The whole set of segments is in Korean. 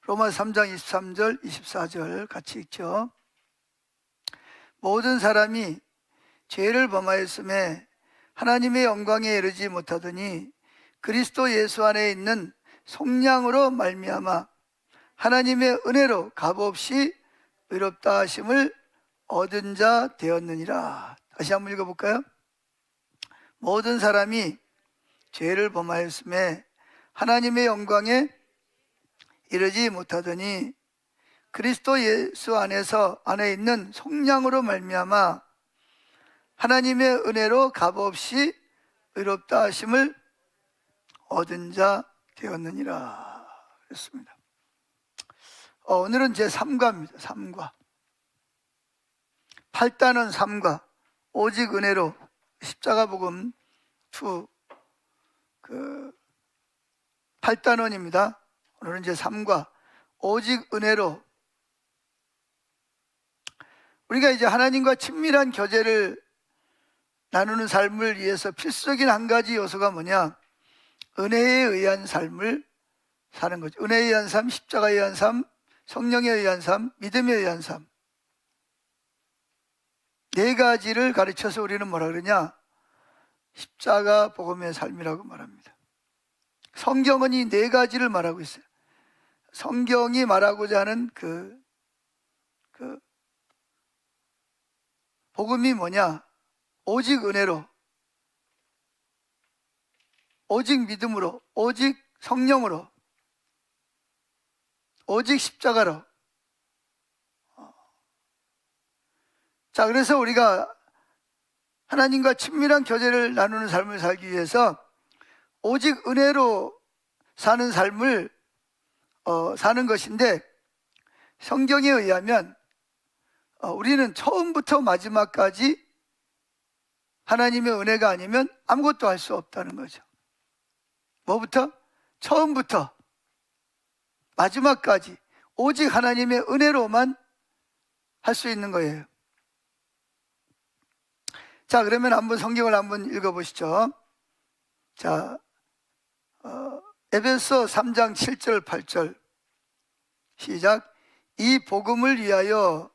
로마서 3장 23절 24절 같이 읽죠. 모든 사람이 죄를 범하였음에 하나님의 영광에 이르지 못하더니 그리스도 예수 안에 있는 속량으로 말미암아 하나님의 은혜로 값없이 의롭다 하심을 얻은 자 되었느니라. 다시 한번 읽어볼까요? 모든 사람이 죄를 범하였음에 하나님의 영광에 이르지 못하더니 그리스도 예수 안에 있는 속량으로 말미암아 하나님의 은혜로 값없이 의롭다 하심을 얻은 자 되었느니라 그랬습니다. 오늘은 제 3과입니다. 3과 8단원 3과 오직 은혜로 십자가 복음 2 8단원입니다. 오늘은 이제 3과 오직 은혜로 우리가 이제 하나님과 친밀한 교제를 나누는 삶을 위해서 필수적인 한 가지 요소가 뭐냐? 은혜에 의한 삶을 사는 거죠. 은혜에 의한 삶, 십자가에 의한 삶, 성령에 의한 삶, 믿음에 의한 삶. 네 가지를 가르쳐서 우리는 뭐라 그러냐? 십자가 복음의 삶이라고 말합니다. 성경은 이 네 가지를 말하고 있어요. 성경이 말하고자 하는 그 복음이 뭐냐? 오직 은혜로, 오직 믿음으로, 오직 성령으로, 오직 십자가로. 자, 그래서 우리가 하나님과 친밀한 교제를 나누는 삶을 살기 위해서 오직 은혜로 사는 삶을 사는 것인데, 성경에 의하면 우리는 처음부터 마지막까지 하나님의 은혜가 아니면 아무것도 할 수 없다는 거죠. 뭐부터? 처음부터 마지막까지 오직 하나님의 은혜로만 할 수 있는 거예요. 자, 그러면 한번 성경을 한번 읽어보시죠. 자, 에베소 3장 7절 8절 시작. 이 복음을 위하여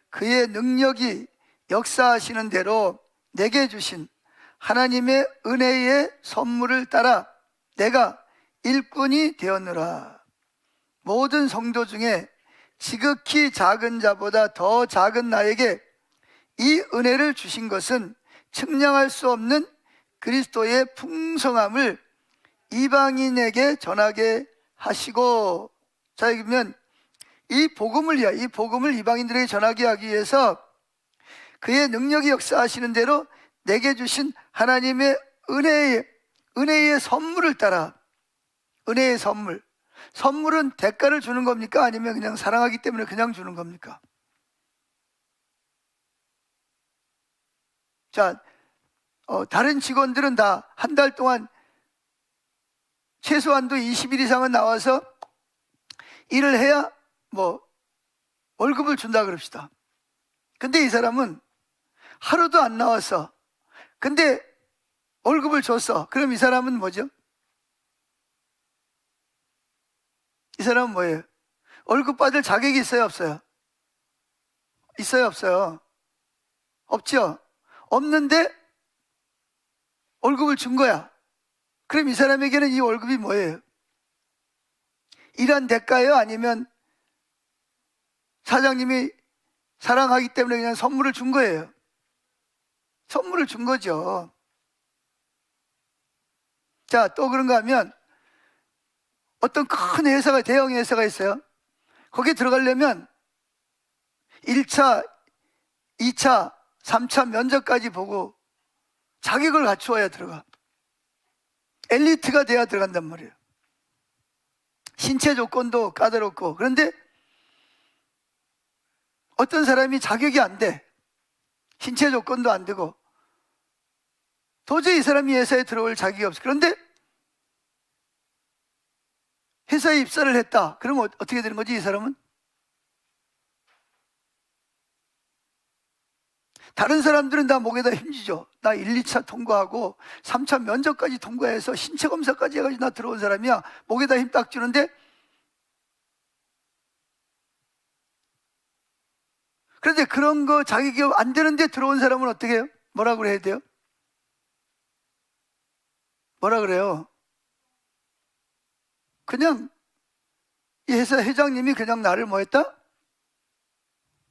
그의 능력이 역사하시는 대로 내게 주신 하나님의 은혜의 선물을 따라 내가 일꾼이 되었노라. 모든 성도 중에 지극히 작은 자보다 더 작은 나에게 이 은혜를 주신 것은 측량할 수 없는 그리스도의 풍성함을 이방인에게 전하게 하시고. 자, 그러면 이 복음을 이방인들에게 전하게 하기 위해서 그의 능력이 역사하시는 대로 내게 주신 하나님의 은혜의 선물을 따라. 은혜의 선물은 대가를 주는 겁니까? 아니면 그냥 사랑하기 때문에 그냥 주는 겁니까? 자, 다른 직원들은 다 한 달 동안 최소한도 20일 이상은 나와서 일을 해야 월급을 준다 그럽시다. 근데 이 사람은 하루도 안 나왔어. 근데 월급을 줬어. 그럼 이 사람은 뭐죠? 이 사람은 뭐예요? 월급 받을 자격이 있어요, 없어요? 있어요, 없어요? 없죠? 없는데 월급을 준 거야. 그럼 이 사람에게는 이 월급이 뭐예요? 일한 대가예요? 아니면 사장님이 사랑하기 때문에 그냥 선물을 준 거예요? 선물을 준 거죠. 자, 또 그런가 하면 어떤 큰 회사가, 대형 회사가 있어요. 거기에 들어가려면 1차, 2차, 3차 면접까지 보고 자격을 갖추어야 들어가. 엘리트가 돼야 들어간단 말이에요. 신체 조건도 까다롭고. 그런데 어떤 사람이 자격이 안 돼. 신체 조건도 안 되고 도저히 이 사람이 회사에 들어올 자격이 없어. 그런데 회사에 입사를 했다. 그러면 어떻게 되는 거지, 이 사람은? 다른 사람들은 다 목에다 힘주죠. 나 1, 2차 통과하고 3차 면접까지 통과해서 신체 검사까지 해가지고 나 들어온 사람이야. 목에다 힘 딱 주는데 그런데 그런 거 자기 기업 안 되는데 들어온 사람은 어떻게 해요? 뭐라 그래야 돼요? 뭐라 그래요? 그냥 이 회사 회장님이 그냥 나를 뭐 했다?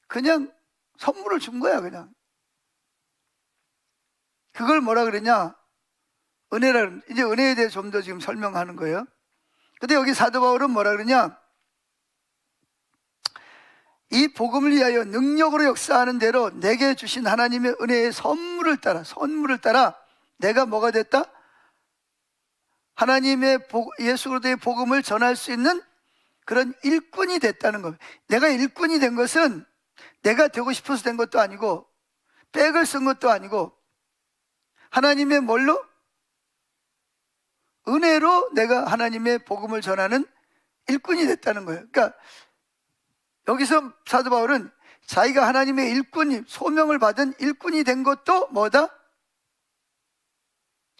그냥 선물을 준 거야, 그냥. 그걸 뭐라 그랬냐? 은혜라, 이제 은혜에 대해 좀 더 지금 설명하는 거예요. 근데 여기 사도 바울은 뭐라 그러냐? 이 복음을 위하여 능력으로 역사하는 대로 내게 주신 하나님의 은혜의 선물을 따라 내가 뭐가 됐다? 하나님의 예수 그리스도의 복음을 전할 수 있는 그런 일꾼이 됐다는 겁니다. 내가 일꾼이 된 것은 내가 되고 싶어서 된 것도 아니고 백을 쓴 것도 아니고 하나님의 뭘로? 은혜로 내가 하나님의 복음을 전하는 일꾼이 됐다는 거예요. 그러니까 여기서 사도 바울은 자기가 하나님의 일꾼이, 소명을 받은 일꾼이 된 것도 뭐다?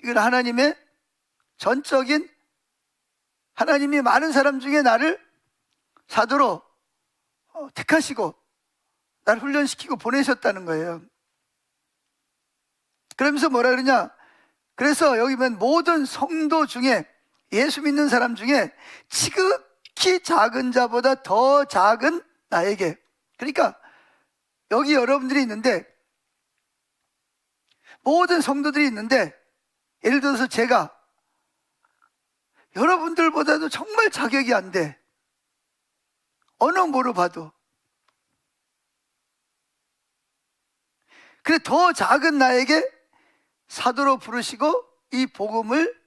이건 하나님의 전적인, 하나님이 많은 사람 중에 나를 사도로 택하시고 나를 훈련시키고 보내셨다는 거예요. 그러면서 뭐라 그러냐? 그래서 여기 보면 모든 성도 중에, 예수 믿는 사람 중에 지극히 작은 자보다 더 작은 나에게, 그러니까 여기 여러분들이 있는데, 모든 성도들이 있는데, 예를 들어서 제가 여러분들보다도 정말 자격이 안 돼. 어느 뭐로 봐도. 그래, 더 작은 나에게 사도로 부르시고 이 복음을,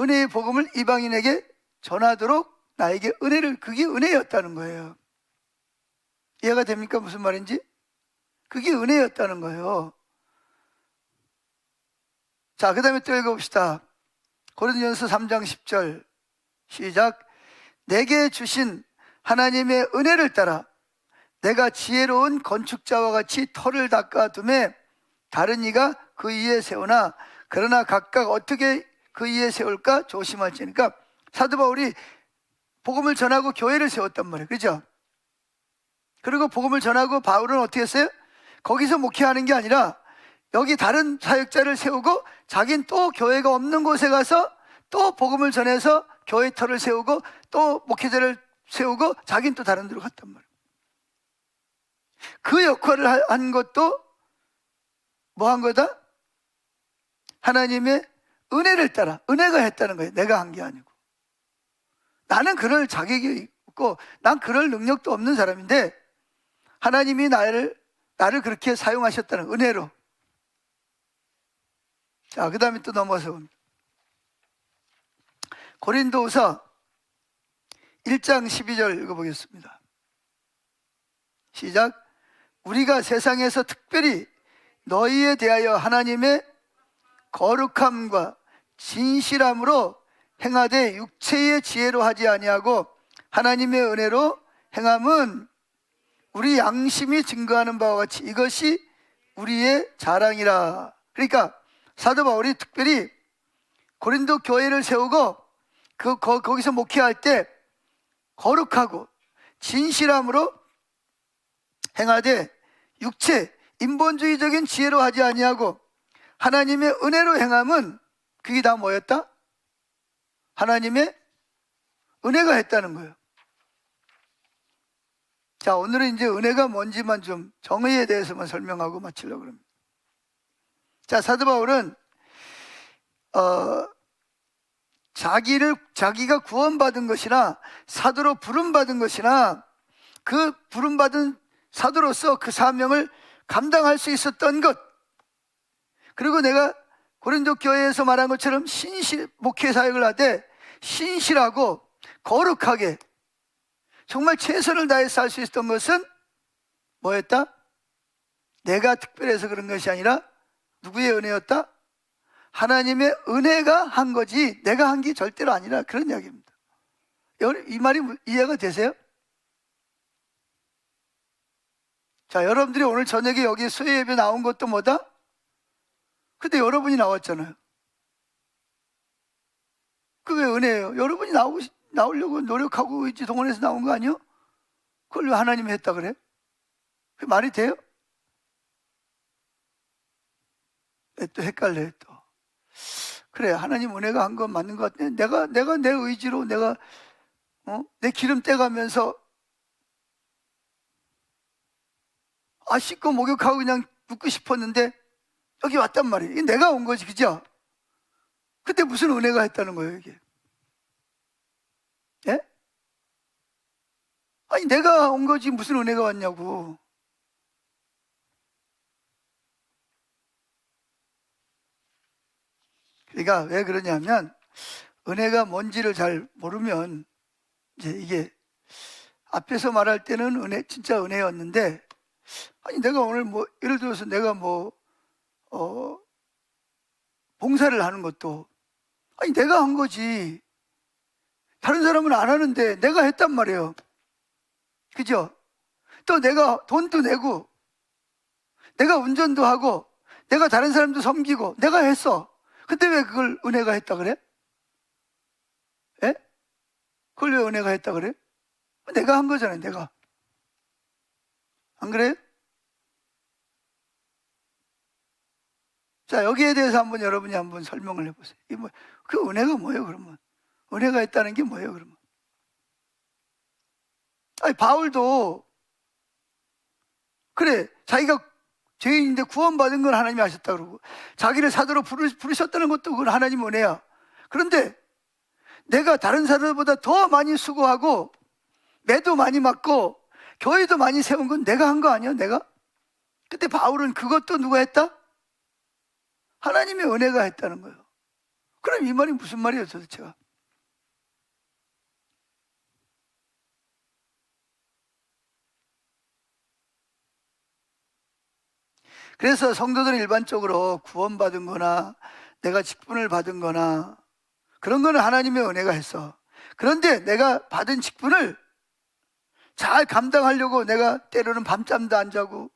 은혜의 복음을 이방인에게 전하도록 나에게 은혜를, 그게 은혜였다는 거예요. 이해가 됩니까? 무슨 말인지? 그게 은혜였다는 거예요. 자, 그 다음에 또 읽어봅시다. 고린도전서 3장 10절 시작. 내게 주신 하나님의 은혜를 따라 내가 지혜로운 건축자와 같이 터를 닦아둠에 다른 이가 그 위에 세우나 그러나 각각 어떻게 그 위에 세울까 조심할지니까. 사도 바울이 복음을 전하고 교회를 세웠단 말이에요. 그죠? 그리고 복음을 전하고 바울은 어떻게 했어요? 거기서 목회하는 게 아니라 여기 다른 사역자를 세우고 자긴 또 교회가 없는 곳에 가서 또 복음을 전해서 교회 터를 세우고 또 목회자를 세우고 자긴 또 다른 데로 갔단 말이에요. 그 역할을 한 것도 뭐 한 거다? 하나님의 은혜를 따라, 은혜가 했다는 거예요. 내가 한 게 아니고. 나는 그럴 자격이 없고 난 그럴 능력도 없는 사람인데 하나님이 나를 그렇게 사용하셨다는 은혜로. 자, 그 다음에 또 넘어서 봅니다. 고린도후서 1장 12절 읽어보겠습니다. 시작. 우리가 세상에서 특별히 너희에 대하여 하나님의 거룩함과 진실함으로 행하되 육체의 지혜로 하지 아니하고 하나님의 은혜로 행함은 우리 양심이 증거하는 바와 같이 이것이 우리의 자랑이라. 그러니까 사도 바울이 특별히 고린도 교회를 세우고 거기서 목회할 때 거룩하고 진실함으로 행하되 육체, 인본주의적인 지혜로 하지 아니하고 하나님의 은혜로 행함은 그게 다 뭐였다? 하나님의 은혜가 했다는 거예요. 자, 오늘은 이제 은혜가 뭔지만 좀 정의에 대해서만 설명하고 마치려고 합니다. 자, 사도 바울은 자기가 구원받은 것이나 사도로 부름받은 것이나 그 부름받은 사도로서 그 사명을 감당할 수 있었던 것, 그리고 내가 고린도 교회에서 말한 것처럼 목회 사역을 하되 신실하고 거룩하게 정말 최선을 다해서 할 수 있었던 것은 뭐였다? 내가 특별해서 그런 것이 아니라 누구의 은혜였다? 하나님의 은혜가 한 거지 내가 한 게 절대로 아니라, 그런 이야기입니다. 이 말이 이해가 되세요? 자, 여러분들이 오늘 저녁에 여기 수요 예배 나온 것도 뭐다? 근데 여러분이 나왔잖아요. 그게 은혜예요. 여러분이 나오려고 노력하고 있지 동원해서 나온 거 아니에요? 그걸 왜 하나님이 했다 그래? 그 말이 돼요? 또 헷갈려요 또. 그래, 하나님 은혜가 한 건 맞는 것 같아. 내가 내 의지로 내가 내 기름 떼가면서 씻고 목욕하고 그냥 눕고 싶었는데 여기 왔단 말이에요. 이게 내가 온 거지, 그죠? 근데 무슨 은혜가 했다는 거예요, 이게? 예? 아니, 내가 온 거지 무슨 은혜가 왔냐고. 그러니까 왜 그러냐면 은혜가 뭔지를 잘 모르면 이제 이게 앞에서 말할 때는 진짜 은혜였는데, 아니 내가 오늘 뭐 예를 들어서 내가 봉사를 하는 것도 아니 내가 한 거지. 다른 사람은 안 하는데 내가 했단 말이에요. 그죠? 또 내가 돈도 내고 내가 운전도 하고 내가 다른 사람도 섬기고 내가 했어. 근데 왜 그걸 은혜가 했다 그래? 예? 그걸 왜 은혜가 했다 그래? 내가 한 거잖아요, 내가. 안 그래요? 자, 여기에 대해서 한번 여러분이 한번 설명을 해보세요. 그 은혜가 뭐예요, 그러면? 은혜가 했다는 게 뭐예요, 그러면? 아니, 바울도, 그래, 자기가 죄인인데 구원받은 건 하나님이 하셨다 그러고, 자기를 사도로 부르셨다는 것도 그건 하나님 은혜야. 그런데 내가 다른 사람보다 더 많이 수고하고, 매도 많이 맞고, 교회도 많이 세운 건 내가 한 거 아니야, 내가? 그때 바울은 그것도 누가 했다? 하나님의 은혜가 했다는 거예요. 그럼 이 말이 무슨 말이에요, 도대체가? 그래서 성도들은 일반적으로 구원받은 거나 내가 직분을 받은 거나 그런 거는 하나님의 은혜가 했어. 그런데 내가 받은 직분을 잘 감당하려고 내가 때로는 밤잠도 안 자고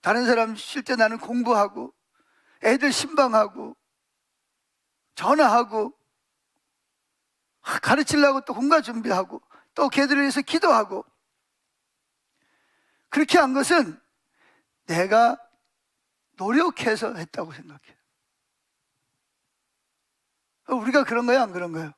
다른 사람 쉴 때 나는 공부하고 애들 신방하고 전화하고 가르치려고 또 공과 준비하고 또 걔들을 위해서 기도하고 그렇게 한 것은 내가 노력해서 했다고 생각해요. 우리가 그런 거예요, 안 그런 거예요?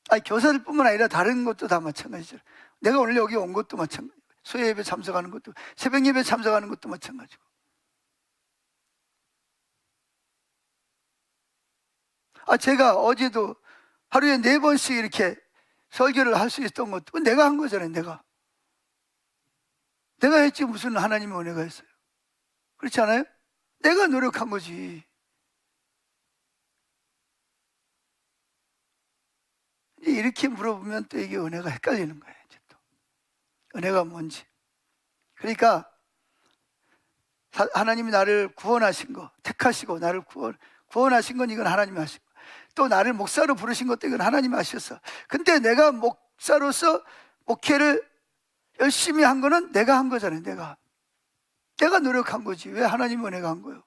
아니, 교사들뿐만 아니라 다른 것도 다 마찬가지죠. 내가 오늘 여기 온 것도 마찬가지고 수요 예배 참석하는 것도 새벽 예배 참석하는 것도 마찬가지고 제가 어제도 하루에 4번씩 이렇게 설교를 할 수 있었던 것도 내가 한 거잖아요. 내가 했지 무슨 하나님의 은혜가 있어요. 그렇지 않아요? 내가 노력한 거지. 이렇게 물어보면 또 이게 은혜가 헷갈리는 거예요. 이제 또 은혜가 뭔지. 그러니까 하나님이 나를 구원하신 거, 택하시고 나를 구원하신 건 이건 하나님이 하신 거. 또 나를 목사로 부르신 것도 이건 하나님이 하셨어. 근데 내가 목사로서 목회를 열심히 한 거는 내가 한 거잖아요. 내가 노력한 거지. 왜 하나님 은혜가 한 거예요?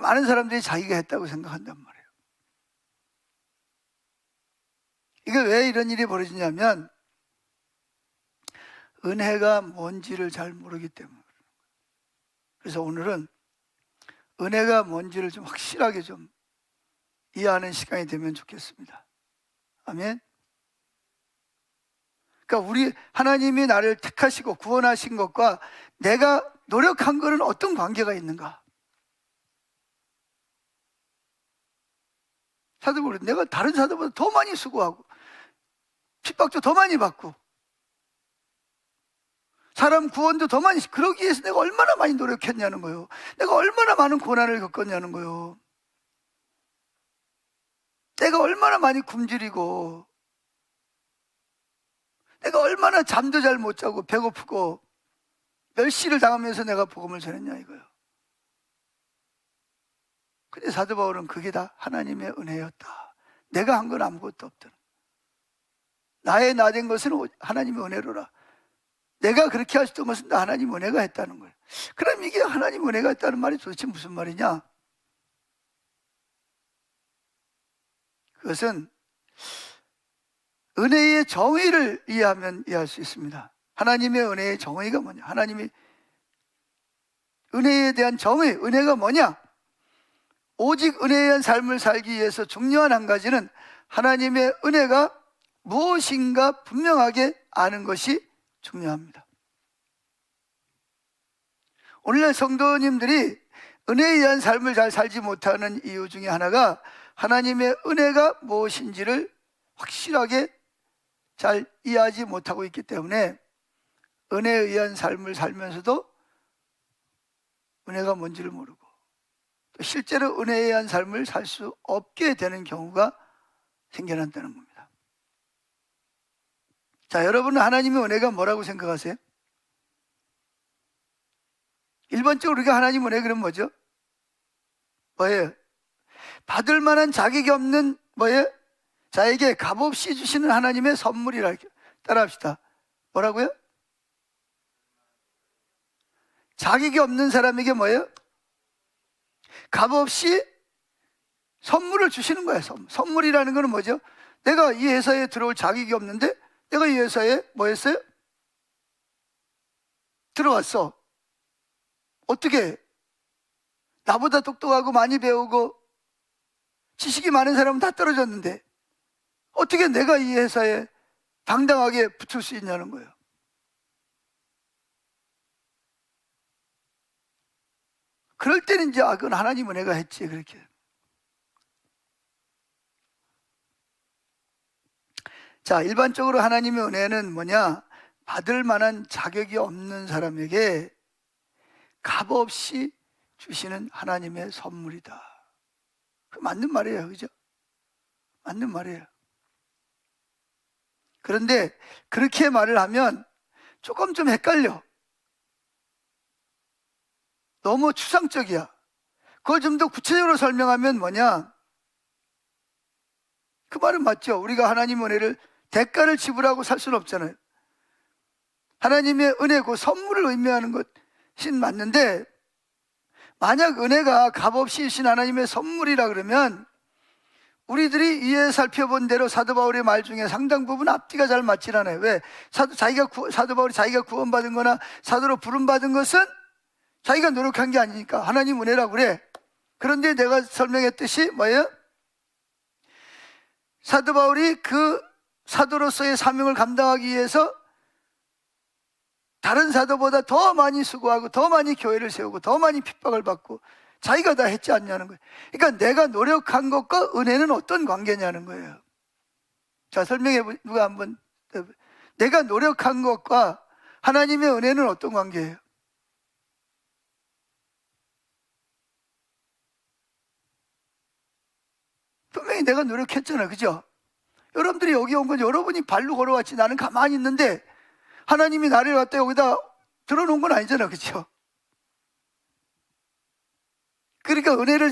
많은 사람들이 자기가 했다고 생각한단 말이에요. 이게 왜 이런 일이 벌어지냐면 은혜가 뭔지를 잘 모르기 때문에. 그래서 오늘은 은혜가 뭔지를 좀 확실하게 좀 이해하는 시간이 되면 좋겠습니다. 아멘. 그러니까 하나님이 나를 택하시고 구원하신 것과 내가 노력한 거는 어떤 관계가 있는가? 사도들은 내가 다른 사도보다 더 많이 수고하고 핍박도 더 많이 받고 사람 구원도 더 많이 그러기 위해서 내가 얼마나 많이 노력했냐는 거예요. 내가 얼마나 많은 고난을 겪었냐는 거예요. 내가 얼마나 많이 굶주리고 내가 얼마나 잠도 잘 못 자고 배고프고 멸시를 당하면서 내가 복음을 전했냐 이거예요. 근데 사도 바울은 그게 다 하나님의 은혜였다. 내가 한 건 아무것도 없다. 나의 나된 것은 하나님의 은혜로라. 내가 그렇게 하셨던 것은 다 하나님 은혜가 했다는 거예요. 그럼 이게 하나님 은혜가 했다는 말이 도대체 무슨 말이냐? 그것은 은혜의 정의를 이해하면 이해할 수 있습니다. 하나님의 은혜의 정의가 뭐냐? 하나님이 은혜에 대한 정의, 은혜가 뭐냐? 오직 은혜에 대한 삶을 살기 위해서 중요한 한 가지는 하나님의 은혜가 무엇인가 분명하게 아는 것이 중요합니다. 오늘날 성도님들이 은혜에 의한 삶을 잘 살지 못하는 이유 중에 하나가 하나님의 은혜가 무엇인지를 확실하게 잘 이해하지 못하고 있기 때문에 은혜에 의한 삶을 살면서도 은혜가 뭔지를 모르고 또 실제로 은혜에 의한 삶을 살 수 없게 되는 경우가 생겨난다는 겁니다. 자, 여러분은 하나님의 은혜가 뭐라고 생각하세요? 일반적으로 우리가 하나님 은혜 그러면 뭐죠? 뭐예요? 받을 만한 자격이 없는 뭐예요? 자에게 값없이 주시는 하나님의 선물이라. 따라합시다. 뭐라고요? 자격이 없는 사람에게 뭐예요? 값없이 선물을 주시는 거예요. 선물이라는 거는 뭐죠? 내가 이 회사에 들어올 자격이 없는데 내가 이 회사에 뭐 했어요? 들어왔어. 어떻게? 나보다 똑똑하고 많이 배우고 지식이 많은 사람은 다 떨어졌는데 어떻게 내가 이 회사에 당당하게 붙을 수 있냐는 거예요. 그럴 때는 이제 그건 하나님 은혜가 했지 그렇게. 자, 일반적으로 하나님의 은혜는 뭐냐? 받을 만한 자격이 없는 사람에게 값없이 주시는 하나님의 선물이다. 그 맞는 말이에요. 그죠? 맞는 말이에요. 그런데 그렇게 말을 하면 조금 좀 헷갈려. 너무 추상적이야. 그걸 좀 더 구체적으로 설명하면 뭐냐? 그 말은 맞죠. 우리가 하나님 은혜를 대가를 지불하고 살 수는 없잖아요. 하나님의 은혜고 선물을 의미하는 것은 맞는데 만약 은혜가 값없이 주신 하나님의 선물이라 그러면 우리들이 이해 살펴본 대로 사도 바울의 말 중에 상당 부분 앞뒤가 잘 맞질 않아요. 왜? 사도 바울이 자기가 구원받은 거나 사도로 부름받은 것은 자기가 노력한 게 아니니까 하나님 은혜라고 그래. 그런데 내가 설명했듯이 뭐예요? 사도 바울이 그 사도로서의 사명을 감당하기 위해서 다른 사도보다 더 많이 수고하고 더 많이 교회를 세우고 더 많이 핍박을 받고 자기가 다 했지 않냐는 거예요. 그러니까 내가 노력한 것과 은혜는 어떤 관계냐는 거예요. 자, 누가 한번. 내가 노력한 것과 하나님의 은혜는 어떤 관계예요? 분명히 내가 노력했잖아요. 그죠? 여러분들이 여기 온 건 여러분이 발로 걸어왔지 나는 가만히 있는데 하나님이 나를 갖다 여기다 들어놓은 건 아니잖아. 그죠? 그러니까 은혜를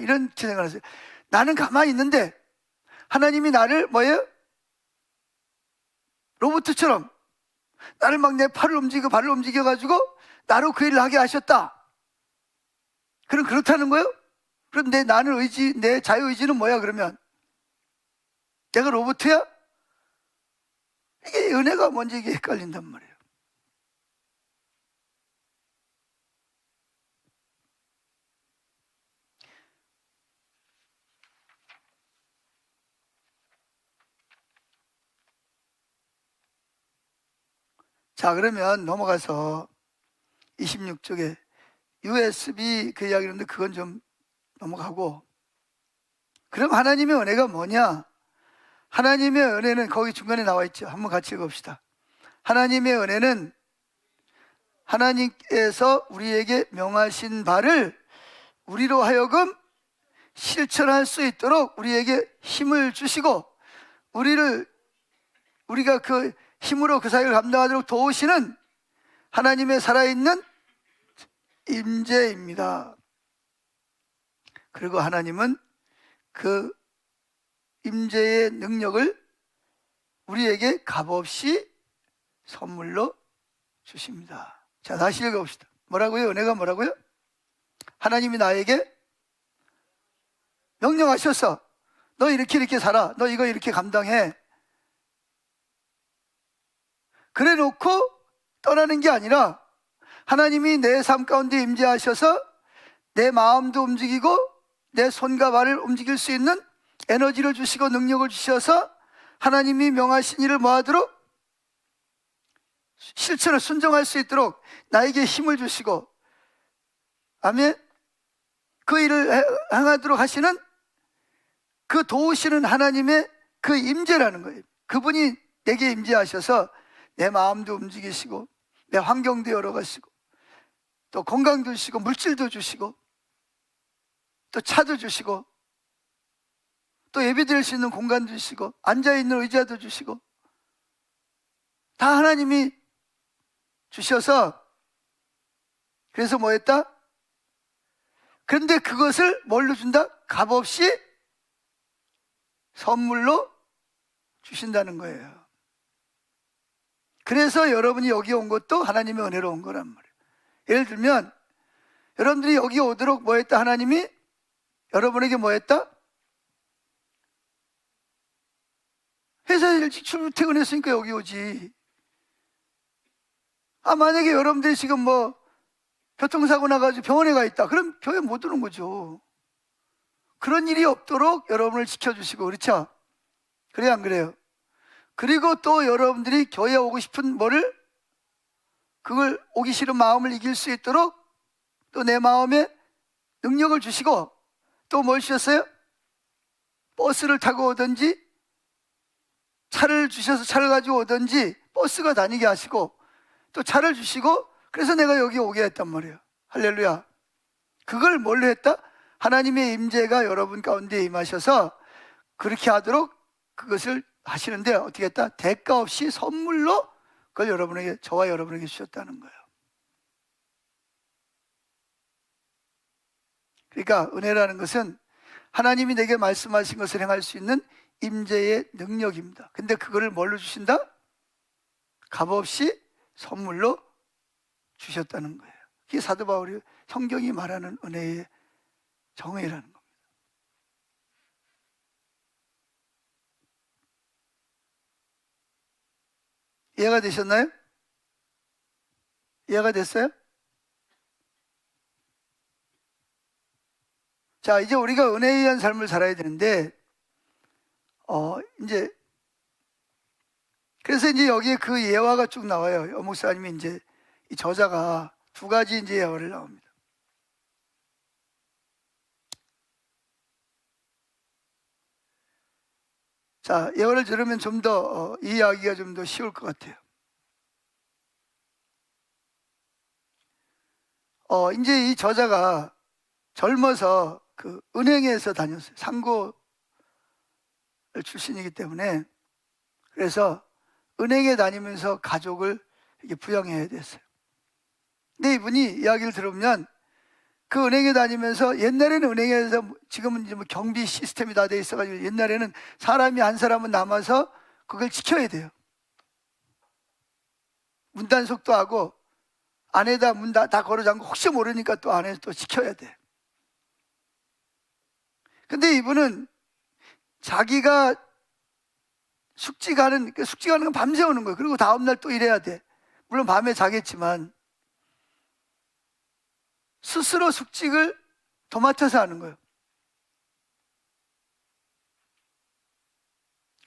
이런 생각을 하세요. 나는 가만히 있는데 하나님이 나를 뭐예요? 로봇처럼 나를 막 내 팔을 움직이고 발을 움직여가지고 나로 그 일을 하게 하셨다. 그럼 그렇다는 거예요? 그럼 내 자유의지는 뭐야 그러면? 내가 로봇이야? 이게 은혜가 뭔지 이게 헷갈린단 말이에요. 자, 그러면 넘어가서 26쪽에 USB 그 이야기인데 그건 좀 넘어가고, 그럼 하나님의 은혜가 뭐냐? 하나님의 은혜는 거기 중간에 나와 있죠. 한번 같이 읽어봅시다. 하나님의 은혜는 하나님께서 우리에게 명하신 바를 우리로 하여금 실천할 수 있도록 우리에게 힘을 주시고 우리가 그 힘으로 그 사역을 감당하도록 도우시는 하나님의 살아있는 임재입니다. 그리고 하나님은 그 임재의 능력을 우리에게 값없이 선물로 주십니다. 자, 다시 읽어봅시다. 뭐라고요? 은혜가 뭐라고요? 하나님이 나에게 명령하셔서 너 이렇게 이렇게 살아. 너 이거 이렇게 감당해. 그래 놓고 떠나는 게 아니라 하나님이 내 삶 가운데 임재하셔서 내 마음도 움직이고 내 손과 발을 움직일 수 있는 에너지를 주시고 능력을 주셔서 하나님이 명하신 일을 뭐하도록 실천을 순종할 수 있도록 나에게 힘을 주시고, 아멘, 그 일을 행하도록 하시는 그 도우시는 하나님의 그 임재라는 거예요. 그분이 내게 임재하셔서 내 마음도 움직이시고 내 환경도 열어가시고 또 건강도 주시고 물질도 주시고 또 차도 주시고 또 예배드릴 수 있는 공간도 주시고 앉아있는 의자도 주시고 다 하나님이 주셔서, 그래서 뭐 했다? 그런데 그것을 뭘로 준다? 값없이 선물로 주신다는 거예요. 그래서 여러분이 여기 온 것도 하나님의 은혜로 온 거란 말이에요. 예를 들면 여러분들이 여기 오도록 뭐 했다? 하나님이 여러분에게 뭐 했다? 회사에 일찍 출퇴근했으니까 여기 오지. 만약에 여러분들이 지금 뭐 교통사고 나가지고 병원에 가 있다. 그럼 교회 못 오는 거죠. 그런 일이 없도록 여러분을 지켜주시고, 그렇죠? 그래요, 안 그래요? 그리고 또 여러분들이 교회에 오고 싶은 뭐를, 그걸 오기 싫은 마음을 이길 수 있도록 또 내 마음에 능력을 주시고, 또 뭘 주셨어요? 버스를 타고 오든지 차를 주셔서 차를 가지고 오든지 버스가 다니게 하시고 또 차를 주시고, 그래서 내가 여기 오게 했단 말이에요. 할렐루야. 그걸 뭘로 했다? 하나님의 임재가 여러분 가운데 임하셔서 그렇게 하도록 그것을 하시는데 어떻게 했다? 대가 없이 선물로 그걸 여러분에게, 저와 여러분에게 주셨다는 거예요. 그러니까 은혜라는 것은 하나님이 내게 말씀하신 것을 행할 수 있는 임재의 능력입니다. 근데 그거를 뭘로 주신다? 값없이 선물로 주셨다는 거예요. 그게 사도 바울이 성경이 말하는 은혜의 정의라는 겁니다. 이해가 되셨나요? 이해가 됐어요? 자, 이제 우리가 은혜에 의한 삶을 살아야 되는데, 이제, 그래서 이제 여기에 그 예화가 쭉 나와요. 목사님이 이제 이 저자가 두 가지 이제 예화를 나옵니다. 자, 예화를 들으면 좀 더 이해하기가 좀 더 쉬울 것 같아요. 이제 이 저자가 젊어서 그 은행에서 다녔어요. 상고 출신이기 때문에. 그래서 은행에 다니면서 가족을 이렇게 부양해야 됐어요. 근데 이분이 이야기를 들으면 그 은행에 다니면서, 옛날에는 은행에서, 지금은 이제 뭐 경비 시스템이 다 돼 있어가지고 옛날에는 사람이 한 사람은 남아서 그걸 지켜야 돼요. 문단속도 하고 안에다 문 다 걸어 잠고 혹시 모르니까 또 안에서 또 지켜야 돼. 근데 이분은 자기가 숙직하는 건 밤새 오는 거예요. 그리고 다음날 또 일해야 돼. 물론 밤에 자겠지만 스스로 숙직을 도맡아서 하는 거예요.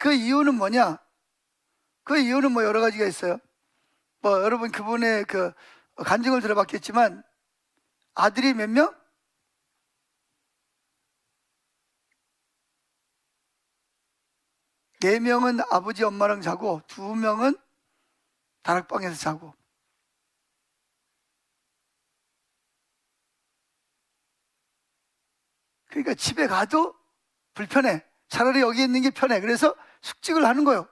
그 이유는 뭐냐? 그 이유는 뭐 여러 가지가 있어요. 뭐 여러분 그분의 그 간증을 들어봤겠지만 아들이 몇 명? 4명은 아버지 엄마랑 자고 2명은 다락방에서 자고. 그러니까 집에 가도 불편해. 차라리 여기 있는 게 편해. 그래서 숙직을 하는 거예요.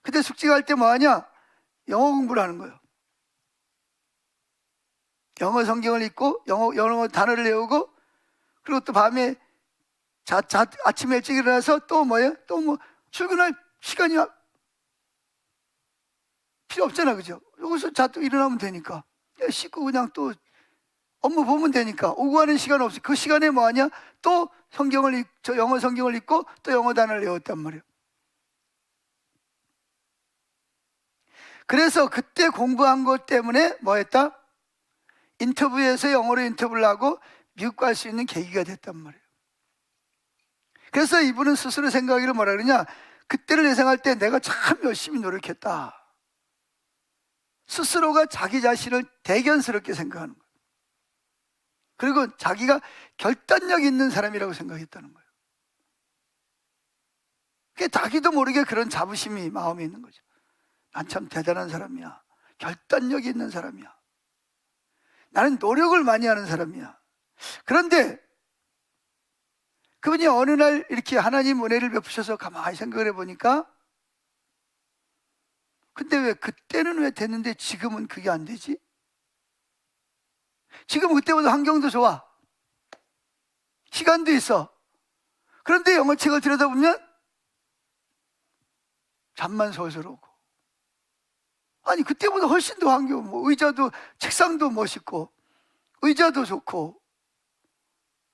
근데 숙직할 때 뭐 하냐? 영어 공부를 하는 거예요. 영어 성경을 읽고 영어 단어를 외우고, 그리고 또 밤에 아침에 일찍 일어나서 또 뭐예요? 또 뭐 출근할 시간이 필요 없잖아, 그죠? 여기서 또 일어나면 되니까 씻고 그냥 또 업무 보면 되니까. 오고 가는 시간 없이 그 시간에 뭐 하냐? 또 저 영어 성경을 읽고 또 영어 단어를 외웠단 말이에요. 그래서 그때 공부한 것 때문에 뭐 했다? 인터뷰에서 영어로 인터뷰를 하고 미국 갈 수 있는 계기가 됐단 말이에요. 그래서 이분은 스스로 생각하기를 뭐라 그러냐? 그때를 예상할 때 내가 참 열심히 노력했다. 스스로가 자기 자신을 대견스럽게 생각하는 거예요. 그리고 자기가 결단력 있는 사람이라고 생각했다는 거예요. 그게 자기도 모르게 그런 자부심이 마음에 있는 거죠. 난 참 대단한 사람이야. 결단력이 있는 사람이야. 나는 노력을 많이 하는 사람이야. 그런데 그분이 어느 날 이렇게 하나님 은혜를 베푸셔서 가만히 생각을 해보니까, 근데 왜 그때는 왜 됐는데 지금은 그게 안 되지? 지금 그때보다 환경도 좋아. 시간도 있어. 그런데 영어책을 들여다보면 잠만 솔솔 오고. 아니 그때보다 훨씬 더 환경, 뭐 의자도, 책상도 멋있고 의자도 좋고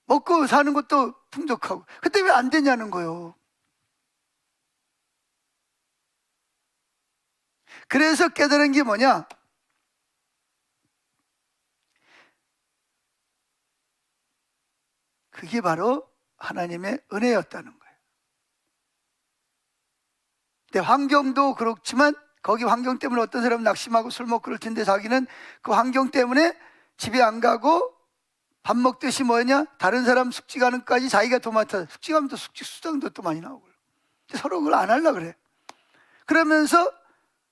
먹고 사는 것도 풍족하고. 그때 왜 안 되냐는 거예요. 그래서 깨달은 게 뭐냐? 그게 바로 하나님의 은혜였다는 거예요. 근데 환경도 그렇지만 거기 환경 때문에 어떤 사람은 낙심하고 술 먹고 그럴 텐데, 자기는 그 환경 때문에 집에 안 가고 밥 먹듯이 뭐냐? 다른 사람 숙직 가는 까지 자기가 도맡아. 숙직하면 또 숙직 수당도 또 많이 나오고. 서로 그걸 안 하려고 그래. 그러면서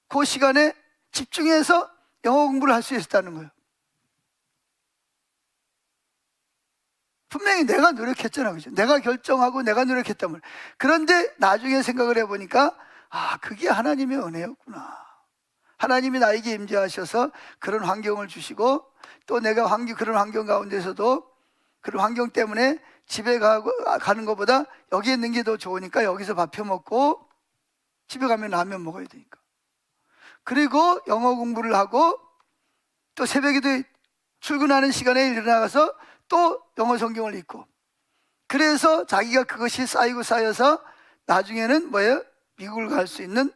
그 시간에 집중해서 영어 공부를 할 수 있었다는 거예요. 분명히 내가 노력했잖아, 그죠? 내가 결정하고 내가 노력했단 말이에요. 그런데 나중에 생각을 해보니까, 아, 그게 하나님의 은혜였구나. 하나님이 나에게 임재하셔서 그런 환경을 주시고, 또 내가 그런 환경 가운데서도 그런 환경 때문에 집에 가는 것보다 여기 있는 게 더 좋으니까 여기서 밥 해 먹고 집에 가면 라면 먹어야 되니까. 그리고 영어 공부를 하고 또 새벽에도 출근하는 시간에 일어나가서 또 영어 성경을 읽고. 그래서 자기가 그것이 쌓이고 쌓여서 나중에는 뭐예요? 미국을 갈 수 있는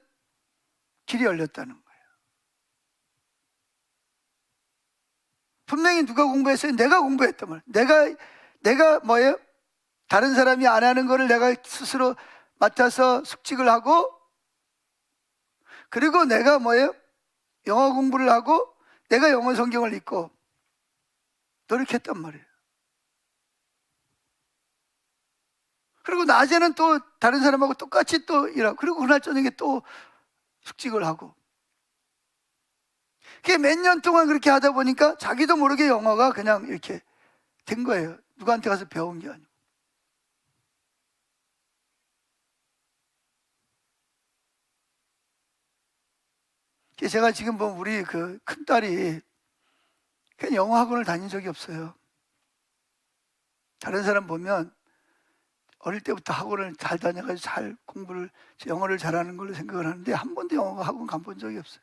길이 열렸다는 거예요. 분명히 누가 공부했어요? 내가 공부했단 말이에요. 내가 뭐예요? 다른 사람이 안 하는 거를 내가 스스로 맡아서 숙직을 하고, 그리고 내가 뭐예요? 영어 공부를 하고 내가 영어 성경을 읽고 노력했단 말이에요. 그리고 낮에는 또 다른 사람하고 똑같이 또 일하고, 그리고 그날 저녁에 또 숙직을 하고. 그게 몇 년 동안 그렇게 하다 보니까 자기도 모르게 영어가 그냥 이렇게 된 거예요. 누구한테 가서 배운 게 아니고. 제가 지금 보면 우리 그 큰딸이 그냥 영어 학원을 다닌 적이 없어요. 다른 사람 보면 어릴 때부터 학원을 잘 다녀가지고 잘 공부를, 영어를 잘하는 걸로 생각을 하는데 한 번도 영어 학원 가본 적이 없어요.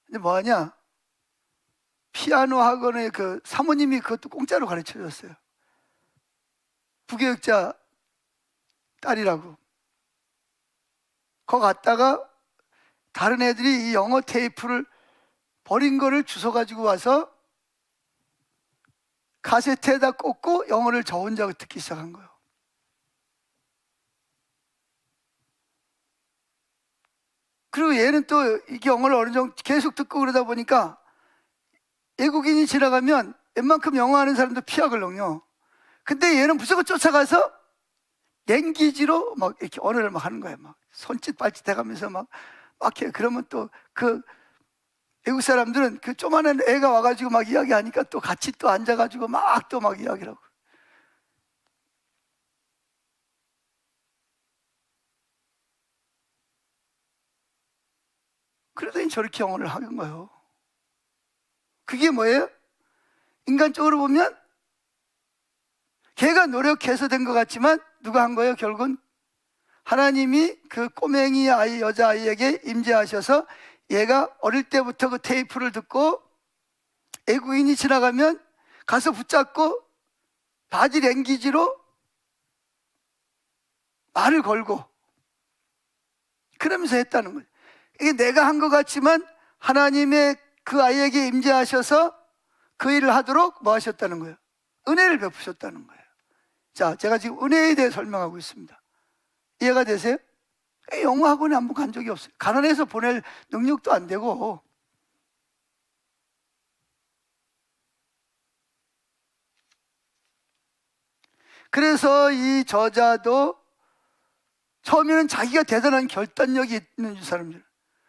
근데 뭐 하냐? 피아노 학원에 그 사모님이 그것도 공짜로 가르쳐 줬어요. 부교육자 딸이라고. 거 갔다가 다른 애들이 이 영어 테이프를 버린 거를 주워 가지고 와서 카세트에다 꽂고 영어를 저 혼자 듣기 시작한 거예요. 그리고 얘는 또 이게 영어를 어느 정도 계속 듣고 그러다 보니까 외국인이 지나가면 웬만큼 영어 하는 사람도 피하거든요. 근데 얘는 무조건 쫓아가서 랭귀지로 막 이렇게 언어를 막 하는 거예요. 막 손짓 발짓 해가면서 막 해. 그러면 또 그 외국 사람들은 그 조그마한 애가 와가지고 막 이야기하니까 또 같이 또 앉아가지고 막 또 막 이야기를 하고. 그러더니 저렇게 영어를 하는 거예요. 그게 뭐예요? 인간적으로 보면 걔가 노력해서 된 것 같지만 누가 한 거예요? 결국은 하나님이 그 꼬맹이 아이, 여자아이에게 임재하셔서 얘가 어릴 때부터 그 테이프를 듣고 애국인이 지나가면 가서 붙잡고 바지 랭귀지로 말을 걸고 그러면서 했다는 거예요. 이게 내가 한 것 같지만 하나님의 그 아이에게 임재하셔서 그 일을 하도록 뭐 하셨다는 거예요? 은혜를 베푸셨다는 거예요. 자, 제가 지금 은혜에 대해 설명하고 있습니다. 이해가 되세요? 영어 학원에 한 번 간 적이 없어요. 가난해서 보낼 능력도 안 되고. 그래서 이 저자도 처음에는 자기가 대단한 결단력이 있는 사람들.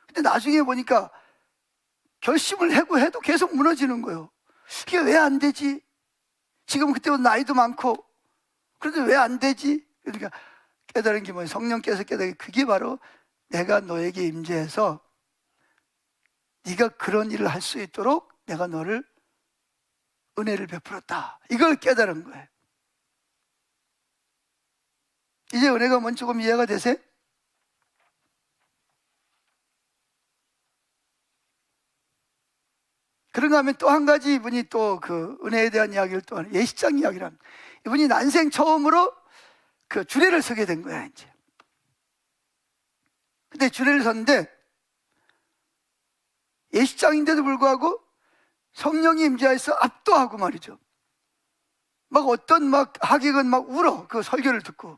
근데 나중에 보니까 결심을 하고 해도 계속 무너지는 거예요. 이게 왜 안 되지? 지금 그때보다 나이도 많고 그런데 왜 안 되지? 그러니까 깨달은 게 뭐예요? 성령께서 깨달은 게 그게 바로 내가 너에게 임재해서 네가 그런 일을 할 수 있도록 내가 너를 은혜를 베풀었다. 이걸 깨달은 거예요. 이제 은혜가 뭔지 조금 이해가 되세요? 그런가 하면 또 한 가지 이분이 또 그 은혜에 대한 이야기를 또 하는 예식장 이야기를 합니다. 이분이 난생 처음으로 그 주례를 서게 된 거야, 이제. 근데 주례를 섰는데 예식장인데도 불구하고 성령이 임재해서 압도하고 말이죠. 막 어떤 막 하객은 막 울어. 그 설교를 듣고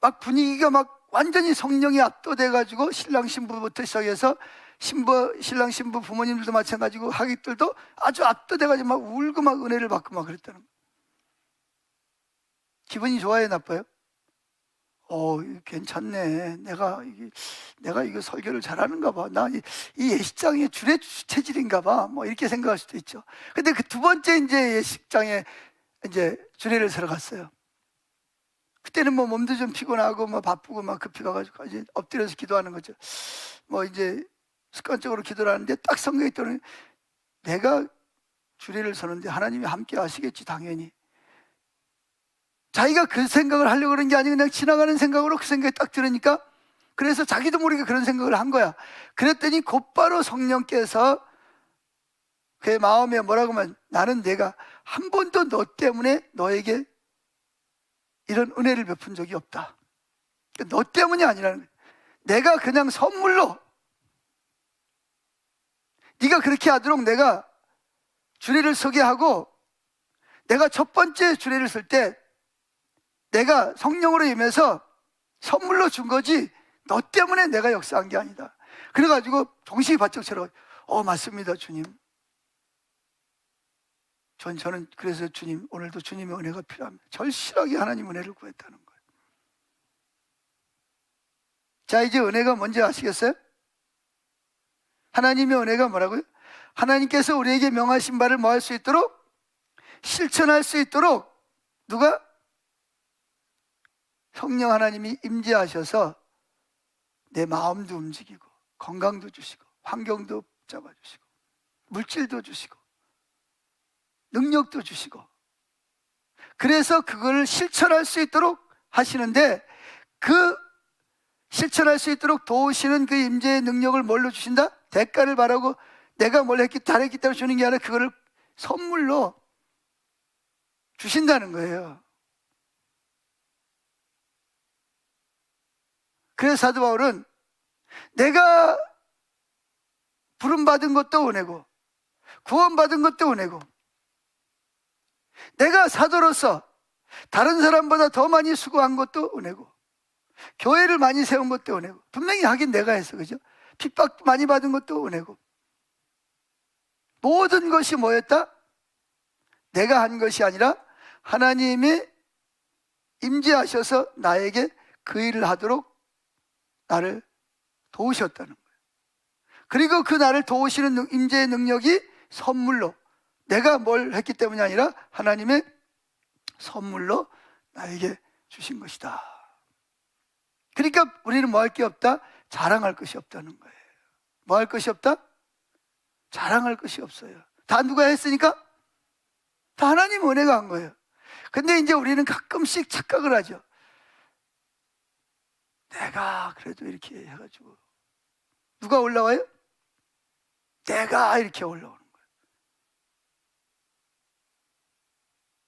막 분위기가 막 완전히 성령이 압도돼가지고 신랑 신부부터 시작해서 신랑 신부 부모님들도 마찬가지고 하객들도 아주 압도돼가지고 막 울고 막 은혜를 받고 막 그랬다는 거예요. 기분이 좋아요, 나빠요? 괜찮네. 내가 이거 설교를 잘하는가 봐. 이 예식장의 주례 체질인가 봐. 뭐 이렇게 생각할 수도 있죠. 근데 그 두 번째 이제 예식장에 이제 주례를 서러 갔어요. 그때는 뭐 몸도 좀 피곤하고 뭐 바쁘고 막 급히 가가지고 이제 엎드려서 기도하는 거죠. 뭐 이제 습관적으로 기도를 하는데 딱 성경에 떠는 내가 주례를 서는데 하나님이 함께 하시겠지, 당연히. 자기가 그 생각을 하려고 그런 게 아니고 그냥 지나가는 생각으로 그 생각이 딱 들으니까 그래서 자기도 모르게 그런 생각을 한 거야. 그랬더니 곧바로 성령께서 그의 마음에 뭐라고 하면 나는 내가 한 번도 너 때문에 너에게 이런 은혜를 베푼 적이 없다. 너 때문이 아니라는 거야. 내가 그냥 선물로 네가 그렇게 하도록 내가 주례를 서게 하고 내가 첫 번째 주례를 설 때 내가 성령으로 임해서 선물로 준 거지 너 때문에 내가 역사한 게 아니다. 그래가지고 정신이 바짝 차려. 맞습니다, 주님. 저는 그래서 주님, 오늘도 주님의 은혜가 필요합니다. 절실하게 하나님 은혜를 구했다는 거예요. 자, 이제 은혜가 뭔지 아시겠어요? 하나님의 은혜가 뭐라고요? 하나님께서 우리에게 명하신 바를 뭐 할 수 있도록? 실천할 수 있도록 누가? 성령 하나님이 임재하셔서 내 마음도 움직이고 건강도 주시고 환경도 잡아주시고 물질도 주시고 능력도 주시고 그래서 그걸 실천할 수 있도록 하시는데 그 실천할 수 있도록 도우시는 그 임재의 능력을 뭘로 주신다? 대가를 바라고 내가 뭘 잘했기 때문에 주는 게 아니라 그거를 선물로 주신다는 거예요. 그래서 사도 바울은 내가 부름받은 것도 은혜고 구원받은 것도 은혜고 내가 사도로서 다른 사람보다 더 많이 수고한 것도 은혜고 교회를 많이 세운 것도 은혜고 분명히 하긴 내가 했어, 그죠? 핍박 많이 받은 것도 은혜고 모든 것이 뭐였다? 내가 한 것이 아니라 하나님이 임재하셔서 나에게 그 일을 하도록 나를 도우셨다는 거예요. 그리고 그 나를 도우시는 임재의 능력이 선물로 내가 뭘 했기 때문이 아니라 하나님의 선물로 나에게 주신 것이다. 그러니까 우리는 뭐 할 게 없다? 자랑할 것이 없다는 거예요. 뭐 할 것이 없다? 자랑할 것이 없어요. 다 누가 했으니까? 다 하나님 은혜가 한 거예요. 근데 이제 우리는 가끔씩 착각을 하죠. 내가 그래도 이렇게 해가지고 누가 올라와요? 내가 이렇게 올라오는 거예요.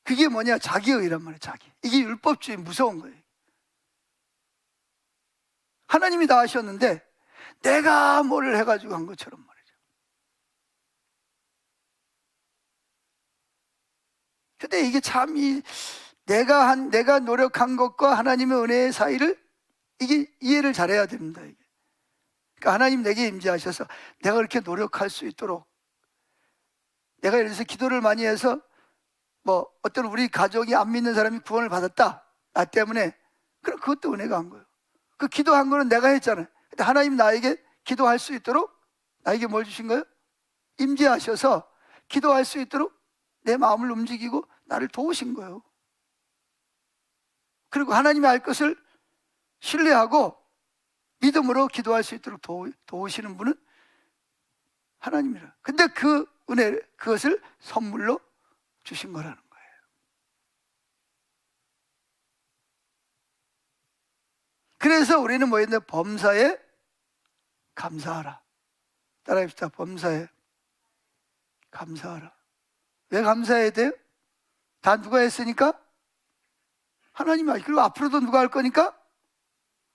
그게 뭐냐? 자기의란 말이에요. 자기. 이게 율법주의 무서운 거예요. 하나님이 다 하셨는데 내가 뭐를 해가지고 한 것처럼 말이죠. 근데 이게 참 내가 노력한 것과 하나님의 은혜의 사이를 이게 이해를 잘해야 됩니다. 이게. 그러니까 하나님 내게 임재하셔서 내가 그렇게 노력할 수 있도록, 내가 예를 들어서 기도를 많이 해서 뭐 어떤 우리 가족이 안 믿는 사람이 구원을 받았다, 나 때문에. 그럼 그것도 은혜가 한 거예요. 그 기도한 거는 내가 했잖아요. 근데 하나님 나에게 기도할 수 있도록 나에게 뭘 주신 거예요? 임재하셔서 기도할 수 있도록 내 마음을 움직이고 나를 도우신 거예요. 그리고 하나님이 알 것을 신뢰하고 믿음으로 기도할 수 있도록 도우시는 분은 하나님이라. 근데 그 은혜, 그것을 선물로 주신 거라는 거예요. 그래서 우리는 뭐 했는데, 범사에 감사하라. 따라합시다. 범사에 감사하라. 왜 감사해야 돼요? 다 누가 했으니까? 하나님이 하시고, 그리고 앞으로도 누가 할 거니까?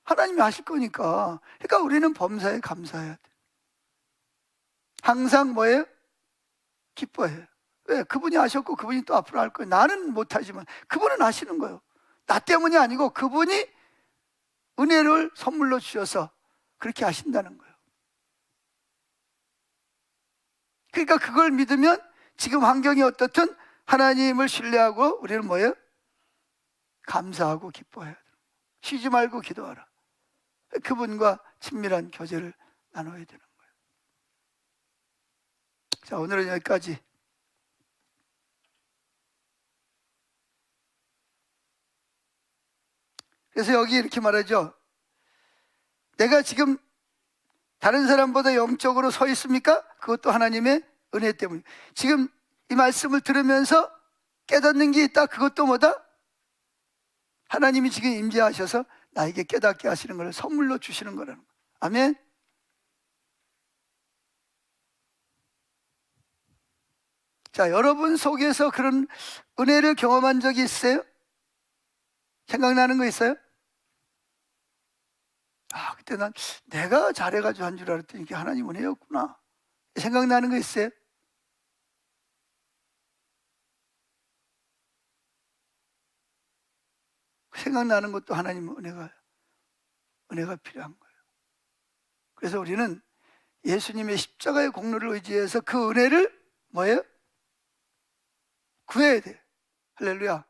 하나님이 하실 거니까. 그러니까 우리는 범사에 감사해야 돼. 항상 뭐예요? 기뻐해요. 왜? 그분이 하셨고 그분이 또 앞으로 할 거예요. 나는 못하지만 그분은 하시는 거예요. 나 때문이 아니고 그분이 은혜를 선물로 주셔서 그렇게 하신다는 거예요. 그러니까 그걸 믿으면 지금 환경이 어떻든 하나님을 신뢰하고 우리는 뭐예요? 감사하고 기뻐해야 돼요. 쉬지 말고 기도하라. 그분과 친밀한 교제를 나눠야 되는 거예요. 자, 오늘은 여기까지. 그래서 여기 이렇게 말하죠. 내가 지금 다른 사람보다 영적으로 서 있습니까? 그것도 하나님의 은혜 때문에. 지금 이 말씀을 들으면서 깨닫는 게 있다. 그것도 뭐다? 하나님이 지금 임재하셔서 나에게 깨닫게 하시는 걸 선물로 주시는 거라는 거예요. 아멘. 자, 여러분 속에서 그런 은혜를 경험한 적이 있어요? 생각나는 거 있어요? 아, 그때 난 내가 잘해가지고 한 줄 알았더니 이게 하나님 은혜였구나. 생각나는 거 있어요? 생각나는 것도 하나님 은혜가 필요한 거예요. 그래서 우리는 예수님의 십자가의 공로를 의지해서 그 은혜를 뭐예요? 구해야 돼. 할렐루야.